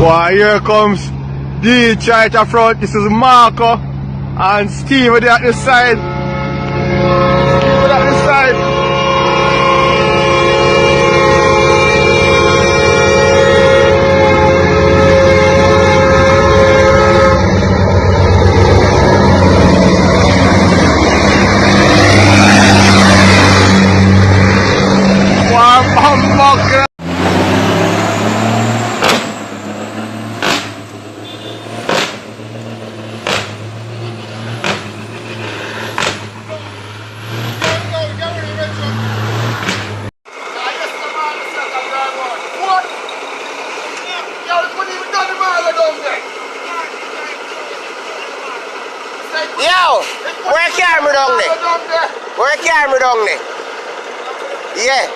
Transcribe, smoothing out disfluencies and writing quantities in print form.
Why, here comes D right at front. This is Marco and Steve at this side. Steve at this side. Yo, where camera down there? Where camera down there? Yeah.